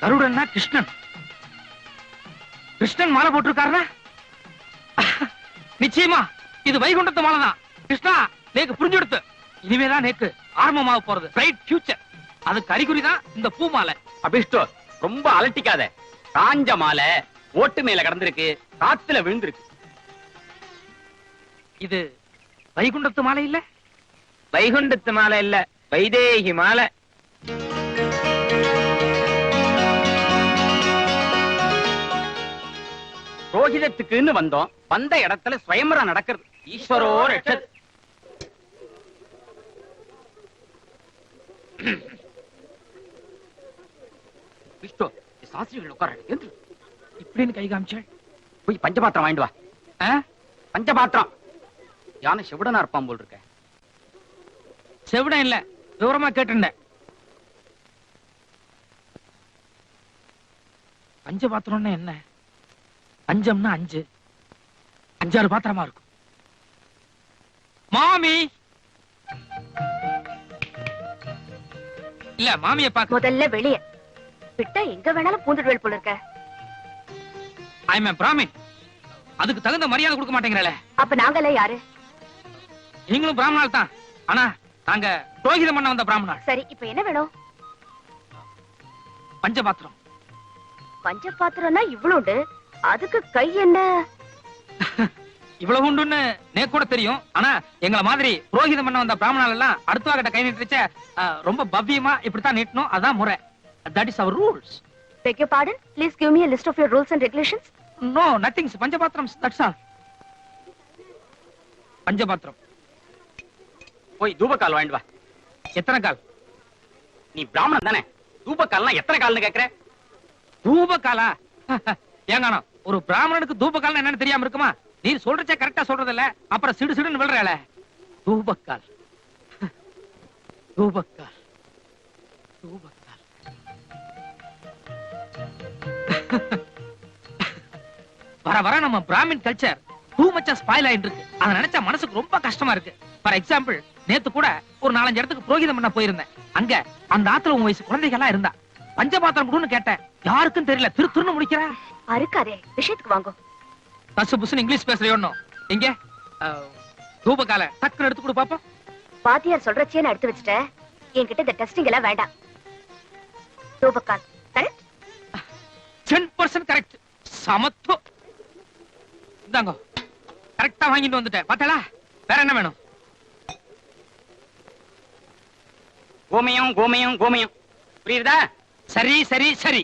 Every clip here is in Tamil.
கருடன்னா கிருஷ்ணன். கிருஷ்ணன் மாலை போட்டிருக்காருனா நிச்சயமா இது வைகுண்டத்து மாலை தான். கிருஷ்ணா நேக்கு புரிஞ்செடுத்து. இனிமேதான் நேக்கு ஆரம்பமாக போறது. Bright future. அதுக்கு அறிகுறி தான் இந்த பூ மாலை. அபிஷ்டு ரொம்ப அலட்டிக்காத. காஞ்ச மாலை ஓட்டு மேல கடந்திருக்கு, காத்துல விழுந்திருக்கு. இது வைகுண்டத்து மாலை இல்ல? வைகுண்டத்து மாலை இல்ல, வைதேகி மாலை. ரோஹிதத்துக்குன்னு வந்தோம். வந்த இடத்துல ஸ்வயம்பரம் நடக்கிறது. ஈஸ்வரோ ரட்சத். விஷ்ணு சாஸ்திரிகள் உட்கார இப்படின்னு கை காமிச்சாள். போய் பஞ்சபாத்திரம் வாங்கிட்டு வா. பஞ்சபாத்திரம். யானை செவிடனா இருப்பான் போல் இருக்க. செவிடம் இல்ல, விவரமா கேட்டுண்டேன். பஞ்சபாத்திரம்னா என்ன? பஞ்சம்னா 5, 5-6 பாத்திரமா இருக்கும். மாமி இல்ல, மாமியை பார்க்க. முதல்ல வெளியே விட்டா எங்க வேணாலும் பூந்துடுவேல் போல இருக்க. I am Brahmin. அதுக்கு தகுந்த மரியாதை கொடுக்க மாட்டேங்கிறல. அப்ப நாங்கெல்லாம் யாரு? நீங்களும் பிராமணால் தான். ஆனா நாங்க புரோகிதம் பண்ண வந்த பிராமணால். சரி, இப்ப என்ன வேணும்? பஞ்சபாத்திரம். பஞ்சபாத்திரம்னா இவ்வளவுண்டு, அதுக்கு கை என்ன? இவ்வளவு உண்டுன்னு நேக்கு கூட தெரியும். ஆனா எங்களை மாதிரி புரோகிதம் பண்ண வந்த பிராமணால் எல்லாம் அடுத்தவங்கிட்ட கை நீட்டுச்ச ரொம்ப பவ்யமா இப்படித்தான் நீட்டணும். அதான் முறை. That is our rules. Beg your pardon? Please give me a list of your rules and regulations. No, nothing. பஞ்சபாத்திரம், that's all. பஞ்சபாத்திரம். போய் தூபக்கால் வாங்கிட்டு வா. எத்தனை கால்? நீ பிராமணன் தானே? தூபக்கால்னா எத்தனை கால்னு கேக்குற? தூபக்காலா? ஏங்கானோ ஒரு பிராமணனுக்கு தூபக்கால்னா என்னன்னு தெரியாம இருக்குமா? நீ சொல்றச்சே கரெக்டா சொல்றது இல்ல, அப்புறம் சிடு சிடுன்னு விழுறல. தூபக்கால், தூபக்கால், தூபக்கால். வர வர நம்ம பிராமின் கல்ச்சர் டூ மச்சா ஸ்பாயில் ஆயிட்டு இருக்கு. அதை நினைச்சா மனசுக்கு ரொம்ப கஷ்டமா இருக்கு. ஃபார் எக்ஸாம்பிள், நேத்து கூட ஒரு 4-5 இடத்துக்கு புரோகிதம் பண்ண போயிருந்தேன். அங்க அந்த ஆத்துல உன் வயசு குழந்தைகளா இருந்தா. பஞ்சபாத்திரம் கொடுன்னு கேட்டேன், யாருக்கும் தெரியல. திருன்னு முடிக்கிற. அறுக்காதே, விஷயத்துக்கு வாங்கோ. பசு புசுன்னு இங்கிலீஷ் பேசுறியோன்னு. எங்க தூபக்கால டக்குன்னு எடுத்து கொடு பாப்போம். பாத்தியார் சொல்றச்சே நான் எடுத்து வச்சுட்டேன். என்கிட்ட இந்த டெஸ்டிங் எல்லாம் வேண்டாம். தூபக்கால் கரெக்ட்? 10% கரெக்ட். சமத்துவம். இந்தாங்க, கரெக்டா வாங்கிட்டு வந்துட்டேன். பாத்தலா? வேற என்ன வேணும்? கோமயம் கோமயம் கோமயம். புரியுதா? சரி சரி சரி.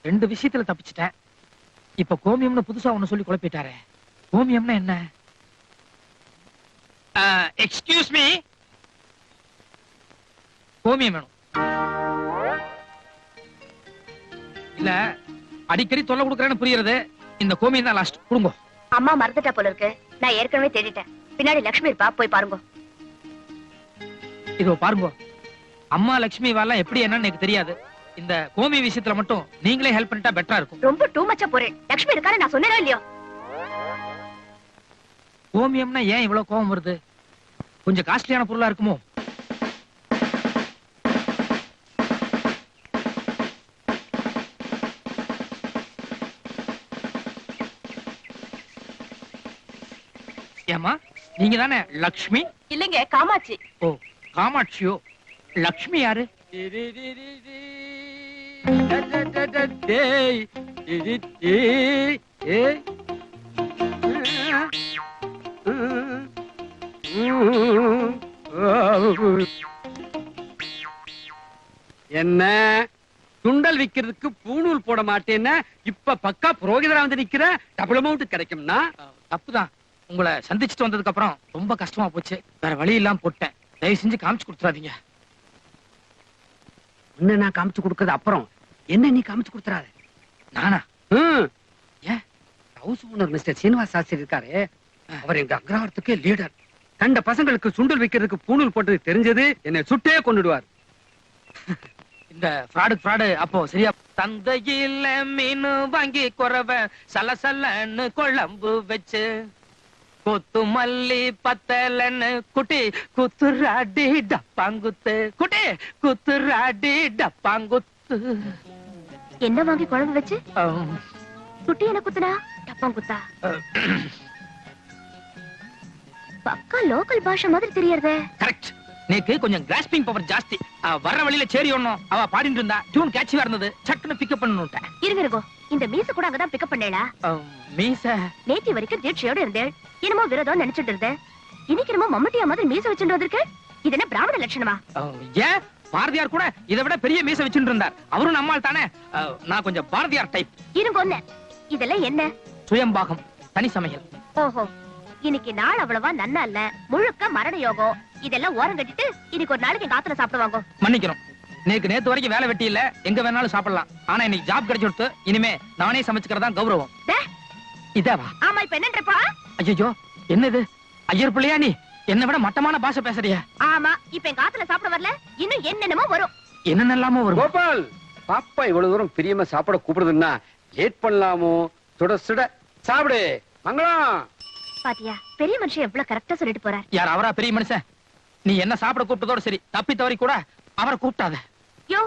2 விஷயத்துல தப்பிச்சிட்டேன். இப்ப கோமியம்னு புதுசா ஒண்ணு சொல்லி குழப்பிட்டாரே. கோமியம்னா என்ன? எக்ஸ்கியூஸ் மீ, கோமியம் வேணும். இல்ல அடிக்கடி தொல்லை கொடுக்கறேன்னு புரியுறது. இந்த கோமியம் தான் லாஸ்ட். கொடுங்க. அம்மா மறந்துட்டா போல இருக்கு. நான் ஏற்கனவே தேடிட்டேன். பின்னாடி லட்சுமி இருப்பா, போய் பாருங்க. இதோ பாருங்க. அம்மா லட்சுமி வாலாம் எப்படி என்னன்னு எனக்கு தெரியாது. இந்த கோமி விஷயத்துல மட்டும் நீங்களே ஹெல்ப் பண்ணிட்டா பெட்டரா இருக்கும். ரொம்ப டூ மச்சா போறேன். லட்சுமி இருக்காரு, நான் சொன்னேனோ இல்லையோ. கோமியம்னா ஏன் இவ்வளவு கோபம் வருது? கொஞ்சம் காஸ்ட்லியான பொருளா இருக்குமோ? ஏமா, நீங்க தானே லக்ஷ்மி? இல்லங்க, காமாட்சி. ஓ, காமாட்சியோ. லக்ஷ்மி யாரு? என்ன சுண்டல் விக்கிறதுக்கு பூணூல் போட மாட்டேன்னா இப்ப பக்கா புரோகிதரா வந்து நிக்கிற. டபுள் அமௌண்ட் கிடைக்கும்னா? தப்புதான். உங்களை சந்திச்சுட்டு வந்ததுக்கு அப்புறம் ரொம்ப கஷ்டமா போச்சு. வேற வழி இல்லாம போட்டேன். தயவு செஞ்சு காமிச்சு கொடுத்துறாதீங்க. உன்ன நான் காமிச்சு கொடுக்கறது அப்புறம் என்ன நீ காமிச்சு கொடுத்துறாத. நானா? ஏன், house owner mister Srinivas Shastri இருக்காரு, அவர் எங்க அக்ரஹாரத்துக்கே லீடர். கண்ட பசங்களுக்கு சுண்டல் வைக்கிறதுக்கு பூணூல் போட்டது தெரிஞ்சது என்னை சுட்டே கொண்டுடுவார். இந்த ஃப்ராடு அப்போ சரியா? தந்தையில மீன் வாங்கி குறவ சலசலன்னு குழம்பு வச்சு கொத்து மல்லி பத்தலன்னு குட்டி குத்துராடி டப்பாங்குத்து. குட்டி குத்துராடி டப்பாங்குத்து. என்ன வாங்கி குழம்பு வச்சு அம், குட்டி என்ன குத்துனா டப்பம் குத்தா பக்கா லோக்கல் பாஷை மாதிரி தெரியறதே. கரெக்ட். நேக்கு கொஞ்சம் கிராஸ்பிங் பவர் ஜாஸ்தி. வர்ற வழியில சேரி ஒண்ணும் அவ பாடிட்டு இருந்தா டியூன் கேட்சியா இருந்தது, சட்டுன்னு பிக்கப் பண்ணனுட்டேன். இருங்க இந்த மீச கூட அங்கதான் பிக்கப் பண்ணேளா? மீச நேத்தி வரைக்கும் தீட்சையோட இருந்தேன், என்னமோ விரதம் நினைச்சிட்டு இருந்தேன். இன்னைக்கு என்னமோ மம்மட்டியா மாதிரி மீச வச்சுட்டு வந்திருக்க. இது என்ன பிராமண லட்சணமா? ஏன் பாரதியார் கூட இதை விட பெரிய மீச வச்சுட்டு இருந்தார். அவரும் நம்மால் தானே. நான் கொஞ்சம் பாரதியார் டைப். இருங்க ஒண்ணு, இதெல்லாம் என்ன? சுயம்பாகம், தனி சமையல். ஓஹோ, இன்னைக்கு நாள் அவ்வளவா நன்னா இல்ல, முழுக்க மரண யோகம். இதெல்லாம் ஓரம் கட்டிட்டு இன்னைக்கு ஒரு நாளைக்கு எங்க ஆத்துல சாப்பிடுவாங்க. மன்னிக்கணும், நேத்து வரைக்கும் வேலை வெட்டி இல்ல, எங்க வேணாலும் சாப்பிடலாம். ஆனா இன்னைக்கு ஜாப் கிடைச்சு கொடுத்து இனிமே நானே சமைச்சுக்கிறதா கௌரவம். இதேவா? ஆமா, இப்ப என்னன்றப்பா? ஐயோ, என்னது ஐயர் பிள்ளையா நீ? என்ன விட மட்டமான பாஷை பேசுறியா? ஆமா, இப்ப எங்க ஆத்துல சாப்பிட வரல, இன்னும் என்னென்னமோ வரும். என்னென்னலாமோ வரும். கோபால், பாப்பா இவ்வளவு தூரம் பிரியமா சாப்பிட கூப்பிடுதுன்னா லேட் பண்ணலாமோ? சுட சுட சாப்பிடு. மங்களம். பாத்தியா, பெரிய மனுஷன் எவ்வளவு கரெக்டா சொல்லிட்டு போறார். யார் அவரா பெரிய மனுஷன்? நீ என்ன சாப்பிட கூப்பிட்டதோட சரி, தப்பி தவறி கூட அவரை கூப்பிட்டாத. யோ,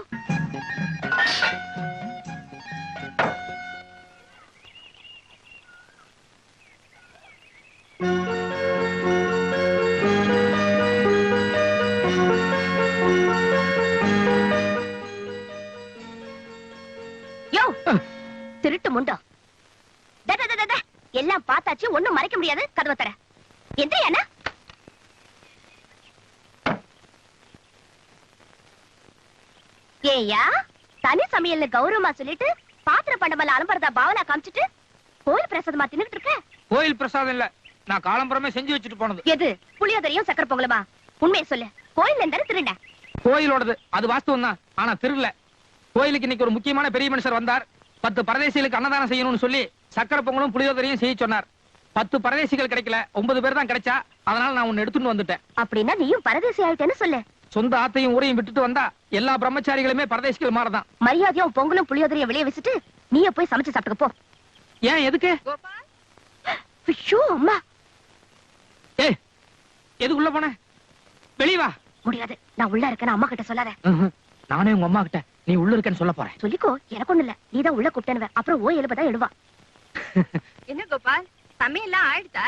யோ, திருட்டு முண்டோ. டே, டே, டே, டே, எல்லாம் பார்த்தாச்சு, ஒண்ணும் மறைக்க முடியாது. கதவை தர. எந்திரியானா? ஏயா, தனி சமையல்னு கௌரவமா சொல்லிட்டு பாத்திர பண்டமல்ல அலம்பரதா பாவனா காமிச்சிட்டு கோயில் பிரசாதமா தின்னுட்டு இருக்க. கோயில் பிரசாதம் இல்ல, நான் காலம்பரமே செஞ்சு வச்சுட்டு போனது. எது? புளியோதரையும் சக்கரை பொங்கலுமா? உண்மையை சொல்லு, கோயில் இருந்தாரு திருண்ட. கோயிலோடது அது வாஸ்தவம் தான், ஆனா திருடல. கோயிலுக்கு இன்னைக்கு ஒரு முக்கியமான பெரிய மனுஷர் வந்தார். 10 பரதேசிகளுக்கு அன்னதானம் செய்யணும்னு சொல்லி சக்கரை பொங்கலும் புளியோதரையும் செய்ய சொன்னார். 10 பரதேசிகள் கிடைக்கல, 9 பேர் தான் கிடைச்சா. அதனால நான் உன்னை எடுத்துட்டு வந்துட்டேன். அப்படின்னா நீயும் பரதேசி ஆயிட்டேன்னு சொல்லு. சொந்த ஆத்தையும் ஊரையும் விட்டுட்டு வந்தா எல்லா பிரம்மச்சாரிகளுமே பரதேசிகள் மாறதான். மரியாதையும் பொங்கலும் புளியோதரையும் வெளியே வச்சுட்டு நீயே போய் சமைச்சு சாப்பிட்டுக்க போ. ஏன், எதுக்கு? ஐயோ அம்மா. ஏய், எதுக்குள்ள போன? வெளிய வா. முடியாது, நான் உள்ள இருக்கேன்னு அம்மா கிட்ட சொல்லாத. நானே உங்க அம்மா கிட்ட நீ உள்ள இருக்கேன்னு சொல்ல போறேன். சொல்லிக்கோ, எனக்கு ஒண்ணு இல்ல. நீதான் உள்ள கூப்பிட்டேனுவ, அப்புறம் ஓ எழுபதான் எழுவா. என்ன கோபால், சமையல்லாம் ஆயிடுதா?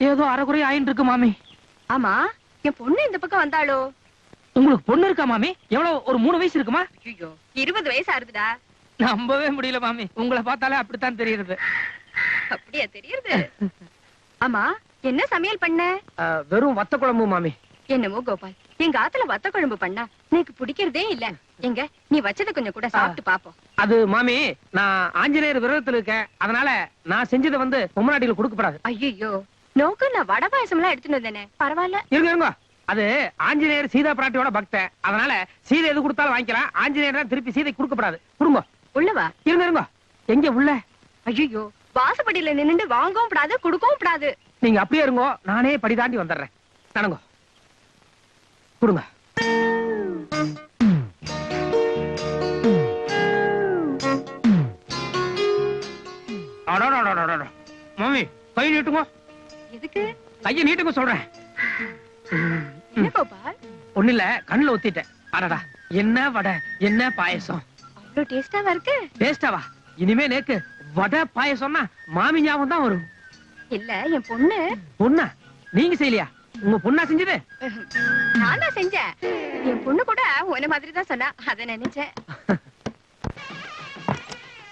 ஏதோ அரைக்குறை ஆயின்னு இருக்கு மாமி. ஆமா, என் பொண்ணு இந்த பக்கம் வந்தாளோ? உங்களுக்கு பொண்ணு இருக்கா மாமி? எவ்வளவு, ஒரு 3 வயசு இருக்குமா? ஐயோ, 20 வயசு ஆறுதுடா. நம்பவே முடியல மாமி, உங்களை பார்த்தாலே அப்படித்தான் தெரியுது. அப்படியா தெரியுது? ஆமா, என்ன சமையல் பண்ண? வெறும் வத்த குழம்பு மாமி. என்னமோ கோபால், எங்க ஆத்துல வத்த குழம்பு பண்ணா எனக்கு பிடிக்கிறதே இல்ல. எங்க நீ வச்சத கொஞ்சம் கூட சாப்பிட்டு பாப்போம். அது மாமி, நான் ஆஞ்சநேயர் விரதத்துல இருக்கேன், அதனால நான் செஞ்சதை வந்து பொம்மநாட்டில கொடுக்கப்படாது. ஐயோ, நோக்கு நான் வடை பாயசம் எல்லாம் எடுத்துட்டு வந்தேனே. பரவாயில்ல. இருங்க, அது ஆஞ்சநேயர் சீதா பிராட்டியோட பக்தன், அதனால சீதை எது கொடுத்தாலும் வாங்கிக்கலாம். ஆஞ்சநேயர் தான் திருப்பி சீதை கொடுக்கப்படாது. கொடுங்க. உள்ளவா? இருங்க, எங்க உள்ள? ஐயோ, வாசப்படியில நின்னுட்டு வாங்கவும் கூடாது, கொடுக்கவும் கூடாது. நீங்க அப்படியே இருங்க, நானே படி தாண்டி வந்துடுறேன். நடங்க, கொடுங்க. மாமி, கை நீட்டுங்க. எதுக்கு? கையை நீட்டுங்க சொல்றேன். என்ன கோபால்? ஒண்ணு இல்ல, கண்ணுல ஒத்திட்டேன். அடடா, என்ன வடை, என்ன பாயசம். அவ்வளவு டேஸ்டாவா இருக்கு? டேஸ்டாவா? இனிமே நேக்கு வடை பாயசம்னா மாமி ஞாபகம் தான் வரும். இல்ல, என் பொண்ணு. பொண்ணா? நீங்க செய்யலையா? உங்க பொண்ணா செஞ்சது? நான் தான் செஞ்சேன். என் பொண்ணு கூட உன்ன மாதிரி தான் சொன்னா, அத நினைச்சேன்.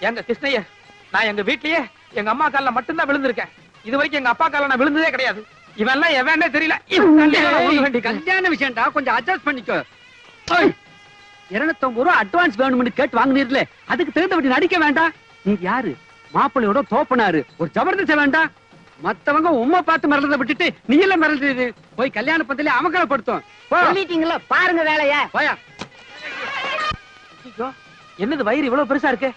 எங்க கிருஷ்ணய்யர், நான் எங்க வீட்லயே எங்க அம்மா கால்ல மட்டும்தான் விழுந்திருக்கேன். இது வரைக்கும் எங்க அப்பா கால்ல நான் விழுந்ததே கிடையாது. இவன் எல்லாம் எவனே தெரியல. கல்யாண விஷயம்டா, கொஞ்சம் அட்ஜஸ்ட் பண்ணிக்கோ. 250 ரூபா அட்வான்ஸ் வேணும்னு கேட்டு வாங்கினீர்ல, அதுக்கு தகுந்தபடி நடிக்க வேண்டாம். நீ யாரு? மாப்பிள்ளையோட தோப்பனாரு, ஒரு ஜபர்தஸ்த வேண்டாம். மத்தவங்க உம்மை பார்த்து மிரளத விட்டுட்டு நீ எல்லாம் மிரளுது. போய் கல்யாண பந்தலே அமக்கலப்படுத்தும். சொல்லிட்டீங்களா? பாருங்க வேலைய. போயா. என்னது வயிறு இவ்வளவு பெருசா இருக்கு?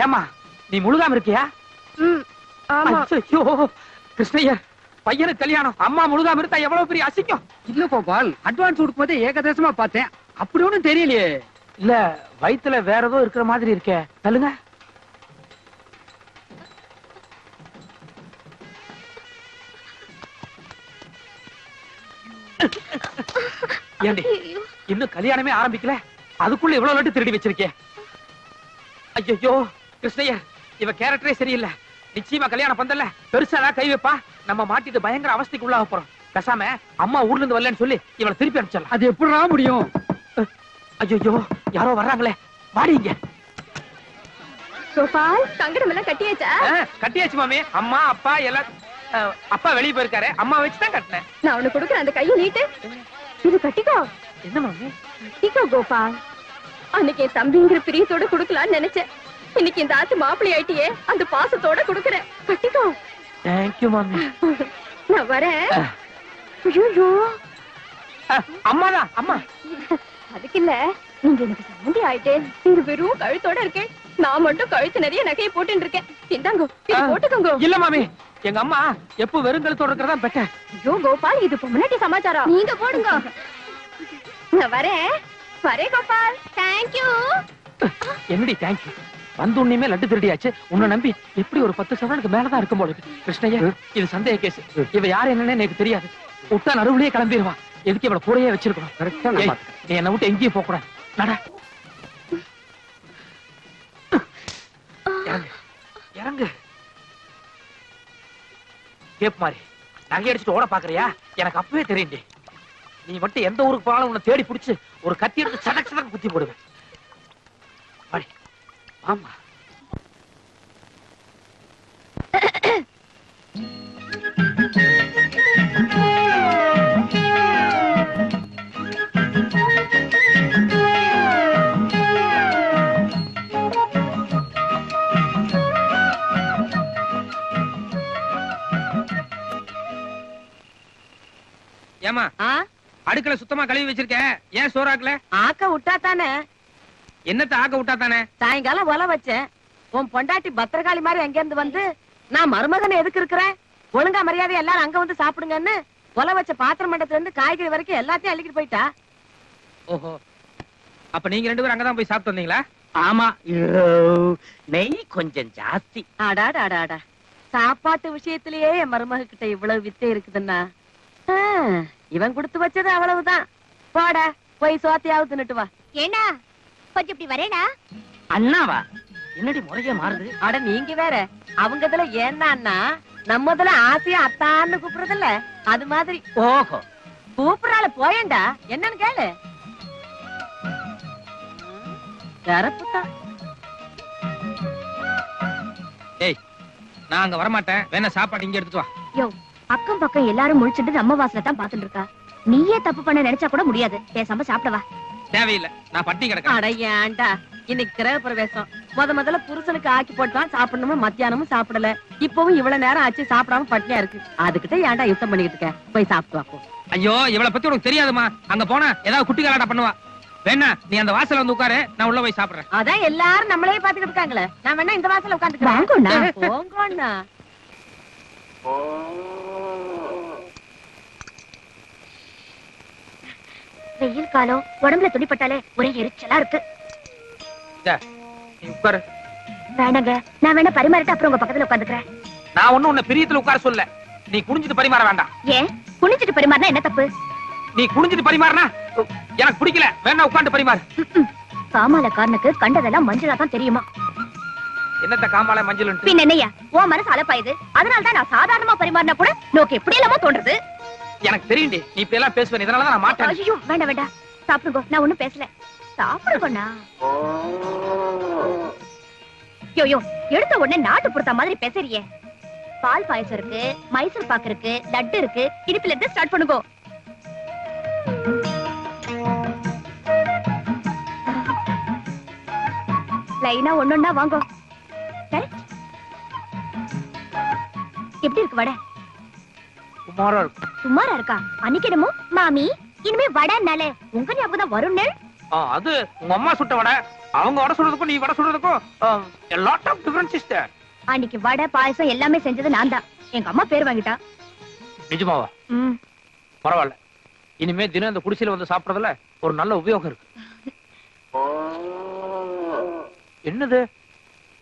ஏமா, நீ முழுகாம இருக்கியா? ஆமா. ஐயோ கிருஷ்ணய்யர், பையனுக்கு கல்யாணம், அம்மா முழுகாம இருந்தா எவ்வளவு பெரிய அசிங்கம். இல்ல கோபால், அட்வான்ஸ் கொடுக்கும் போதே ஏகதேசமா பார்த்தேன், அப்படி ஒண்ணும் தெரியலையே. இல்ல, வயித்துல வேற ஏதோ இருக்கிற மாதிரி இருக்கே. சொல்லுங்க. ஏண்டி, இன்னும் கல்யாணமே ஆரம்பிக்கல, அதுக்குள்ள இவ்வளவு லட்டு திருடி வச்சிருக்கே. ஐயோ கிருஷ்ணய்யா, இவ கேரக்டரே சரியில்லை. நிச்சயமா கல்யாணம் பந்தல்ல பெருசா கை வைப்பா. நம்ம மாட்டிட்டு பயங்கர அவஸ்தைக்கு உள்ளாக போறோம். பேசாம அம்மா ஊர்ல இருந்து வரலன்னு சொல்லி இவளை திருப்பி அனுப்பிச்சிடலாம். அது எப்படிடா முடியும்? ஐயோ யாரோ வர்றாங்களே, வாடிங்க. கோபால், கங்கணம் எல்லாம் கட்டியாச்சா? கட்டியாச்சு மாமி. அம்மா அப்பா எல்லாம் அப்பா வெளியே போயிருக்காரு, அம்மா வச்சுதான் கட்டினேன். நான் உனக்கு கொடுக்குறேன், அந்த கையை நீட்டு. இது கட்டிக்கோ. என்ன மாமி? கட்டிக்கோ கோபால். அன்னைக்கு என் தம்பிங்கிற பிரியத்தோட கொடுக்கலான்னு நினைச்சேன். இன்னைக்கு இந்த ஆத்து மாப்பிள்ளை ஆயிட்டியே, அந்த பாசத்தோட கொடுக்குறேன். கட்டிக்கோ. தேங்க்யூ மாமி. நான் வரேன். ஐயோ, அம்மாதான் அம்மா. அதுக்கு இல்ல, நீங்க எனக்கு சம்மந்தி ஆயிட்டே. நீங்க வெறும் கழுத்தோட இருக்கேன், நான் மட்டும் கழுத்து நிறைய நகையை போட்டு இருக்கேன். இந்தாங்கோ, இது போட்டுக்கோங்க. இல்ல மாமி, எங்க அம்மா எப்ப வெறுங்கலத்தோட இருக்கிறதா பெட்டர். ஐயோ கோபால், இது பொம்னாட்டி சமாச்சாரம். நீங்க போடுங்க. நான் வரேன். வரேன் கோபால். தேங்க்யூ. என்னடி தேங்க்யூ? வந்து உன்னையுமே லட்டு திருடியாச்சு. உன்னை நம்பி எப்படி ஒரு 10 சவரனுக்கு மேலதான் இருக்கும் போல இருக்கு. கிருஷ்ணய்யா, இது சந்தேக கேஸ். இவ யாரு என்னன்னு எனக்கு தெரியாது. விட்டா நடுவுலயே கிளம்பிடுவா. எதுக்கு இவளை கூடயே வச்சிருக்கணும்? ஏய், நீ என்னை விட்டு எங்கேயும் போக கூடாது. நட. இறங்கு இறங்கு. கேப் மாதிரி நகை அடிச்சுட்டு ஓட பாக்குறியா? எனக்கு அப்பவே தெரியுண்டி. நீ மட்டும் எந்த ஊருக்கு போனாலும் உன்னை தேடி பிடிச்சு ஒரு கத்தி எடுத்து சடக்கு சடக்கு குத்தி போடுவேன். வாடி. ஆமா. ஏமா, அடுக்கல சுத்தமா கழுவி வச்சிருக்க, ஏன் சோறாக்கல? ஆக்க விட்டா தானே. என்னத்த ஆக்க விட்டா தானே? சாயங்காலம் ஒல வச்சேன். உன் பொண்டாட்டி பத்திரகாளி மாதிரி எங்க இருந்து வந்து, நான் மருமகன் எதுக்கு இருக்கிறேன், ஒழுங்கா மரியாதை எல்லாரும் அங்க வந்து சாப்பிடுங்கன்னு ஒல வச்ச பாத்திரம் மண்டத்துல இருந்து காய்கறி வரைக்கும் எல்லாத்தையும் அள்ளிக்கிட்டு போயிட்டா. ஓஹோ, அப்ப நீங்க 2 பேரும் அங்கதான் போய் சாப்பிட்டு வந்தீங்களா? ஆமா, நெய் கொஞ்சம் ஜாஸ்தி. அடாடாடாடா, சாப்பாட்டு விஷயத்திலேயே என் மருமக கிட்ட இவ்வளவு வித்தை இருக்குதுன்னா, இவன் கொடுத்து வச்சது அவ்வளவுதான். போட, போய் சோத்தையாவது தின்னுட்டு வா. ஏண்டா கொஞ்சம் இப்படி வரேடா. அண்ணாவா? என்னடி முறைய மாறுது? அட நீங்க வேற, அவங்க இதுல ஏன்னா நம்மதுல ஆசையா அத்தான்னு கூப்பிடுறதில்ல, அது மாதிரி. ஓஹோ, கூப்பிடுறாள் போயேண்டா, என்னன்னு கேளு. கரப்புதான். ஏய், நான் அங்க வரமாட்டேன். வேணா சாப்பாடு இங்க எடுத்துட்டு வா. யோ, அக்கம் பக்கம் எல்லாரும் முழிச்சிட்டு நம்ம வாசல தான் பாத்துட்டு இருக்கா. நீயே தப்பு பண்ண நினைச்சா கூட முடியாது. பேசாம சாப்பிடவா. தேவையில்லை, நான் பட்டி கிடக்கிறேன். அட ஏன்டா, இன்னைக்கு கிரக பிரவேசம். முதல்ல புருஷனுக்கு ஆக்கி போட்டுதான் சாப்பிடணும். மத்தியானமும் சாப்பிடல, இப்பவும் இவ்வளவு நேரம் ஆச்சு சாப்பிடாம பட்டினியா இருக்கு. அதுக்கிட்ட ஏன்டா யுத்தம் பண்ணிக்கிட்டு இருக்க? போய் சாப்பிட்டு வாப்போ. ஐயோ, இவளை பத்தி உனக்கு தெரியாதுமா. அங்க போனா ஏதாவது குட்டி கலாட்டா பண்ணுவா. வேணா நீ அந்த வாசல்ல வந்து உட்காரு, நான் உள்ள போய் சாப்பிடுறேன். அதான் எல்லாரும் நம்மளே பாத்துக்கிட்டு இருக்காங்களே, நான் வேணா இந்த வாசல்ல வாங்கோண்ணா. உட்காந்துக்கிறேன். போங்கண்ணா. வெயில் காலம், உடம்புல துணிப்பட்டாலே ஒரே எரிச்சலா இருக்கு. நீ உட்காரு. வேணாங்க, நான் வேணா பரிமாறிட்டு அப்புறம் உங்க பக்கத்துல உட்காந்துக்கிறேன். நான் ஒண்ணு உன்னை பிரியத்துல உட்கார சொல்ல. நீ குனிஞ்சிட்டு பரிமாற வேண்டாம். ஏன் குனிஞ்சிட்டு பரிமாறினா என்ன தப்பு? நீ குனிஞ்சிட்டு பரிமாறினா எனக்கு பிடிக்கல. வேணா உட்காந்து பரிமாறு. காமாலக்காரனுக்கு கண்டதெல்லாம் மஞ்சளா தான் தெரியுமா? என்னத்த காமால மஞ்சள்? பின் என்னையா, உன் மனசு அலப்பாயுது. அதனாலதான் நான் சாதாரணமா பரிமாறினா கூட நோக்கு எப்படி இல்லாம தோன்றது. எனக்கு தெரியுண்டி, நீ இப்ப எல்லாம் பேசுவேன். இதனாலதான் நான் மாட்டேன். ஐயோ, வேண்டாம் வேண்டாம், சாப்பிடுங்க. நான் ஒண்ணும் பேசல. சாப்பிடுங்கண்ணா. யோ, எடுத்த உடனே நாட்டு புறத்த மாதிரி பேசுறியே. பால் பாயசம் இருக்கு, மைசூர் பாக்கு இருக்கு, லட்டு இருக்கு. இடுப்புல இருந்து ஸ்டார்ட் பண்ணுங்க. லைனா ஒன்னொன்னா வாங்க. எப்படி இருக்கு வடை? சுமாரா இருக்கு. சுமாரா இருக்கா? அன்னைக்கு என்னமோ மாமி இனிமே வடைனாலே உங்க ஞாபகம் தான் வரும்னு. அது உங்க அம்மா சுட்ட வடை. அவங்க வடை சொல்றதுக்கும் நீ வடை சொல்றதுக்கும் a lot of difference is there. அன்னைக்கு வடை பாயசம் எல்லாமே செஞ்சது நான் தான். எங்க அம்மா பேர் வாங்கிட்டா. நிஜமாவா? பரவாயில்ல. இனிமே தினம் இந்த குடிசையில வந்து சாப்பிடறதுல ஒரு நல்ல உபயோகம் இருக்கு. என்னது,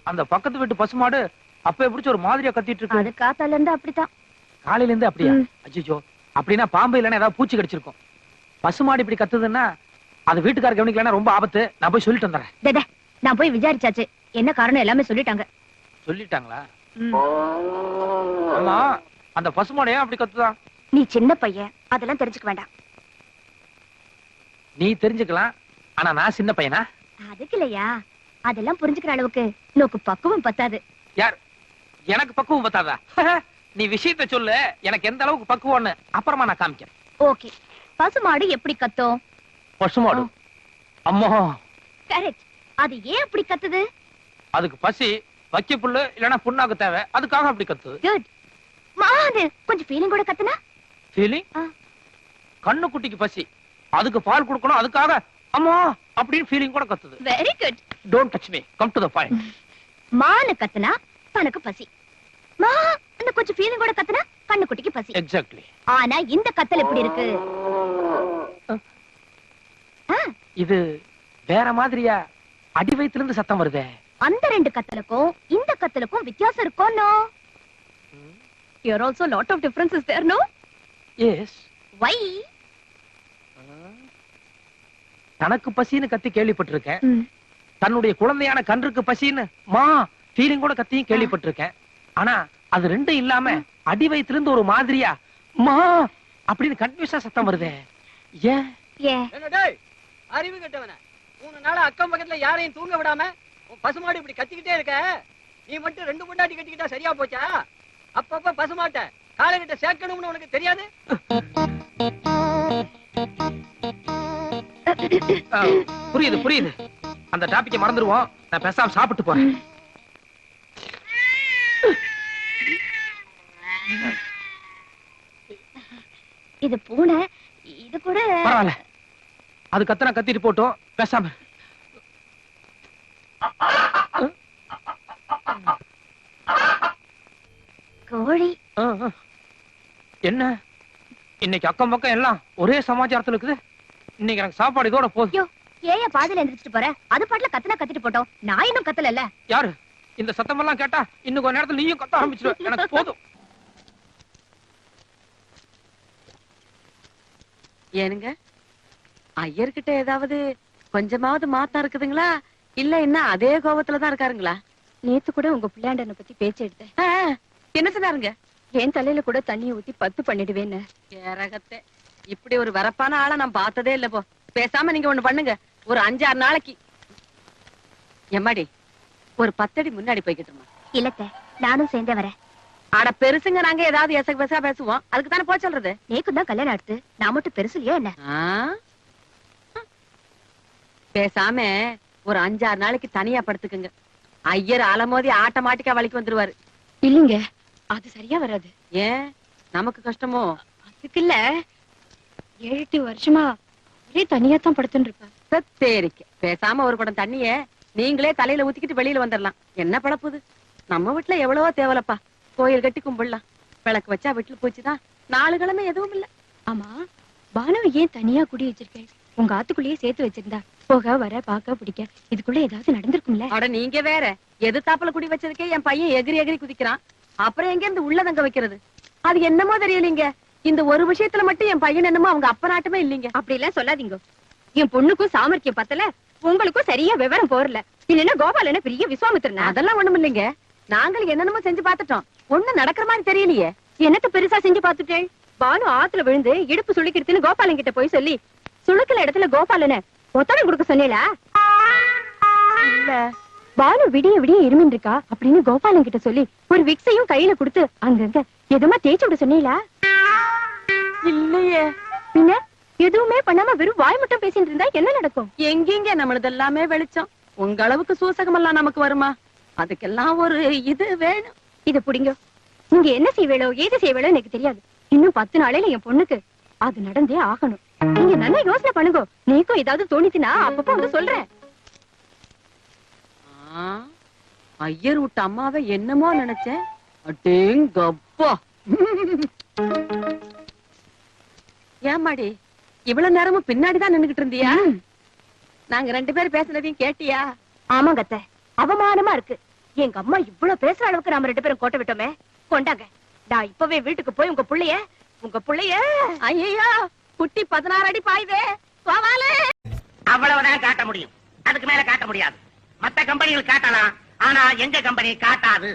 அந்த பக்கத்து வீட்டு பசுமாடு அப்ப பிடிச்ச ஒரு மாதிரியா கத்திட்டு இருக்கு. அது காத்தால இருந்து அப்படித்தான். காலையில இருந்து அப்படியா? அச்சோ, அப்படின்னா பாம்பு இல்லைன்னா ஏதாவது பூச்சி கடிச்சிருக்கும். பசுமாடு இப்படி கத்துதுன்னா அது வீட்டுக்கார கவனிக்கலன்னா ரொம்ப ஆபத்து. நான் போய் சொல்லிட்டு வந்துடுறேன். டே, நான் போய் விசாரிச்சாச்சு. என்ன காரணம் எல்லாமே சொல்லிட்டாங்க. சொல்லிட்டாங்களா? ஆமா, அந்த பசுமாடு ஏன் அப்படி கத்துதான்? நீ சின்ன பையன், அதெல்லாம் தெரிஞ்சுக்க வேண்டாம். நீ தெரிஞ்சுக்கலாம், ஆனா நான் சின்ன பையனா? அதுக்கு இல்லையா, அதெல்லாம் புரிஞ்சுக்கிற அளவுக்கு நோக்கு பக்குவம் பத்தாது. யார்? எனக்கு பக்குவம் பத்தாதா? நீ விஷயத்த சொல்லு, எனக்கு எந்த அளவுக்கு பக்குவம்னு அப்புறமா நான் காமிக்கிறேன். ஓகே, பசுமாடு எப்படி கத்தும்? பசுமாடு? அம்மா, கரெக்ட். அது ஏன் அப்படி கத்துது? அதுக்கு பசி, வைக்க புல்லு இல்லனா புண்ணாக்கு தேவை, அதுக்காக அப்படி கத்துது. குட். மாது கொஞ்சம் ஃபீலிங் கூட கத்துனா? ஃபீலிங்? கண்ணு குட்டிக்கு பசி, அதுக்கு பால் கொடுக்கணும், அதுக்காக அம்மா அப்படின்னு ஃபீலிங் கூட கத்துது. Very good. Don't touch me, come to the point. மானு கத்துனா தனக்கு பசி, மா அந்த கொஞ்சம் ஃபீலிங் கூட கத்துனா கண்ணு குட்டிக்கு பசி. எக்ஸாக்ட்லி. ஆனா இந்த கத்தல் எப்படி இருக்கு? இது வேற மாதிரியா? அடி வயித்துல இருந்து சத்தம் வருதே. அந்த ரெண்டு கத்தலுக்கும் இந்த கத்தலுக்கும் வித்தியாசம் இருக்கும். No, Here also lot of difference is there, no? Yes. Why? தனக்கு பசின்னு கத்தி கேள்விப்பட்டிருக்கேன். தன்னுடைய குழந்தையான கன்றுக்கு பசின்னு மா ஃபீலிங் கூட கத்தியும் கேள்விப்பட்டிருக்கேன். ஆனா அது ரெண்டும் இல்லாம அடி வயித்துல இருந்து ஒரு மாதிரியா மா அப்படின்னு கன்ஃபியூஸா சத்தம் வருதே. ஏன்? ஏன்? அறிவு கட்டவன 3 நாளா அக்கம் பக்கத்துல யாரையும் தூங்க விடாம உன் பசுமாடு இப்படி கத்திக்கிட்டே இருக்க. நீ மட்டும் 2 பொண்டாட்டி கட்டிக்கிட்டா சரியா போச்சா? அப்பப்ப பசுமாட்ட காலகிட்ட சேர்க்கணும்னு உனக்கு தெரியாது? புரியுது புரியுது. அந்த டாபிக்கை மறந்துடுவோம். நான் பேசாம சாப்பிட்டு போறேன். இது பூனை, இது கூட பரவாயில்ல, அது கத்தனா கத்திட்டு போட்டோம், பேசாம. கோழி. என்ன இன்னைக்கு அக்கம் பக்கம் எல்லாம் ஒரே சமாச்சாரத்துல இருக்குது. இன்னைக்கு எனக்கு சாப்பாடு இதோட போதும். யோ, ஏன் பாதியில எந்திரிச்சிட்டு போற? அது பாட்டுல கத்துனா கத்திட்டு போட்டோம். நான் இன்னும் கத்தல. யாரு? இந்த சத்தம் எல்லாம் கேட்டா இன்னும் கொஞ்ச நேரத்துல நீயும் கத்த ஆரம்பிச்சிடுவ. எனக்கு போதும். ஏனுங்க, ஐயர்கிட்ட ஏதாவது கொஞ்சமாவது மாத்தம் இருக்குதுங்களா? இல்ல இன்னும் அதே கோபத்துலதான் இருக்காருங்களா? நேத்து கூட உங்க பிள்ளையாண்டனை பத்தி பேச்சு எடுத்தேன். என்ன சொன்னாருங்க? என் தலையில கூட தண்ணி ஊத்தி 10 பண்ணிடுவேன்னு. ஏரகத்தை, இப்படி ஒரு வரப்பான ஆளை நான் பார்த்ததே இல்ல. போ, பேசாம நீங்க ஒண்ணு பண்ணுங்க. ஒரு 5-6 நாளைக்கு எம்மாடி ஒரு 10 அடி முன்னாடி போய்கிட்டுமா. இல்லத்த, நானும் சேர்ந்தே வரேன். ஆட பெருசுங்க, நாங்க ஏதாவது எசக பெசா பேசுவோம். அதுக்கு தானே போய் சொல்றது. நேக்கும் தான் கல்யாணம் அடுத்து, நான் மட்டும் பெருசு இல்லையா என்ன? பேசாம ஒரு 5-6 நாளைக்கு தனியா படுத்துக்குங்க. ஐயர் அலமோதி ஆட்டோமேட்டிக்கா வலிக்கு வந்துருவாரு. இல்லீங்க, அது சரியா வராது. ஏன் நமக்கு கஷ்டமோ? அதுக்கு இல்ல, 7-8 வருஷமா ஒரே தனியா தான் படுத்துட்டு இருப்பேன். சரிக்க, பேசாம ஒரு குடம் தண்ணிய நீங்களே தலையில ஊத்திக்கிட்டு வெளியில வந்துடலாம். என்ன பழப்புது? நம்ம வீட்டுல எவ்வளவோ தேவலப்பா. கோயில் கட்டி கும்பிடலாம், விளக்கு வச்சா வீட்டுல போச்சுதான். 4 கிழமை எதுவும் இல்ல. ஆமா, பானுவை ஏன் தனியா குடி வச்சிருக்கேன்? உங்க ஆத்துக்குள்ளேயே சேர்த்து வச்சிருந்தா போக வர பாக்க பிடிக்க இதுக்குள்ள ஏதாவது நடந்திருக்கும்ல? அட நீங்க வேற, எது தாப்புல குடி வச்சதுக்கே என் பையன் எகிரி எகிரி குதிக்கிறான். அப்புறம் எங்க இருந்து உள்ள தங்க வைக்கிறது? அது என்னமோ தெரியலீங்க. இந்த ஒரு விஷயத்துல மட்டும் என் பையன் என்னமோ அவங்க அப்ப நாட்டமே இல்லீங்க. அப்படி எல்லாம் சொல்லாதீங்க. என் பொண்ணுக்கும் சாமர்த்தியம் பத்தல, உங்களுக்கும் சரியா விவரம் போறல. இல்லன்னா கோபாலன பெரிய விஸ்வாமித்திரனா? அதெல்லாம் ஒண்ணும் இல்லைங்க. நாங்களும் என்னென்னமோ செஞ்சு பார்த்துட்டோம், ஒண்ணும் நடக்கிற மாதிரி தெரியலையே. என்னத்த பெருசா செஞ்சு பார்த்துட்டேன்? பானு ஆத்துல விழுந்து இடுப்பு சுளுக்கிடுதுன்னு கோபாலன் கிட்ட போய் சொல்லி சுளுக்கிற இடத்துல கோபாலன ஒத்தடம் கொடுக்க சொன்னேலா? இல்ல, பானு விடிய விடிய இருமின் இருக்கா அப்படின்னு கோபாலன் கிட்ட சொல்லி ஒரு விக்ஸையும் கையில கொடுத்து அங்கங்க எதுமா தேய்ச்சி விட சொன்னீங்களா? இல்லையே. பின்ன எதுவுமே பண்ணாம வெறும் வாய் மட்டும் பேசிட்டு இருந்தா என்ன நடக்கும்? எங்கீங்க நம்மளது எல்லாமே வெளிச்சம். உங்க அளவுக்கு சூசகம் எல்லாம் நமக்கு வருமா? அதுக்கெல்லாம் ஒரு இது வேணும். இத புடிங்க. நீங்க என்ன செய்வேளோ ஏது செய்வேளோ எனக்கு தெரியாது. இன்னும் 10 நாளையில என் பொண்ணுக்கு அது நடந்தே ஆகணும். நீங்க நல்லா யோசனை பண்ணுங்க. நீக்கும் ஏதாவது தோணிச்சுன்னா அப்பப்ப வந்து சொல்றேன். ஐயர் விட்ட அம்மாவை என்னமோ நினைச்சேன். அடேங்கப்பா. ஏமாடி இவ்வளவு நேரமும் பின்னாடிதான் நின்னுகிட்டு இருந்தியா? நாங்க 2 பேரும் பேசுனதையும் கேட்டியா? ஆமாங்க அத்தை, அவமானமா இருக்கு. எங்க அம்மா இவ்வளவு பேசுற அளவுக்கு நாம 2 பேரும் கோட்டை விட்டோமே. கொண்டாங்க, நான் இப்பவே வீட்டுக்கு போய் உங்க புள்ளைய ஐயோ, குட்டி 16 அடி பாயுதே. அவ்வளவுதான் காட்ட முடியும். அதுக்கு மேல காட்ட முடியாது. மத்த கம்பெனிகள் காட்டலாம், ஆனா எங்க கம்பெனி காட்டாது.